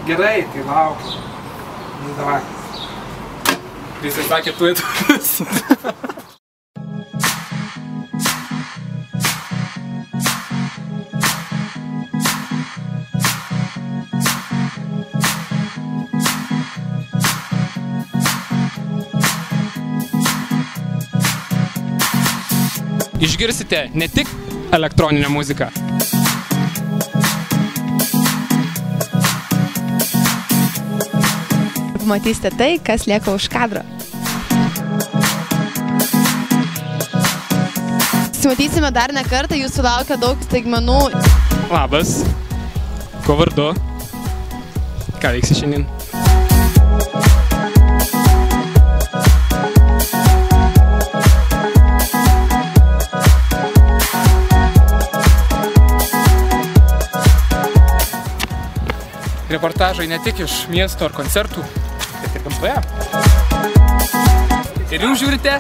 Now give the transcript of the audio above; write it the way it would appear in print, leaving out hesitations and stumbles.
Gerai, tai laukiu. Nu, davai. Jisai sakė, tu įtuvis. Išgirsite ne tik elektroninę muziką. Pamatysite tai, kas lieka už kadro. Susimatysime dar ne kartą, jūsų laukia daug staigmenų. Labas. Kuo vardu? Ką veiksi šiandien? Reportažai ne tik iš miesto ar koncertų, bet ir gamtoje. Ir jūs žiūrite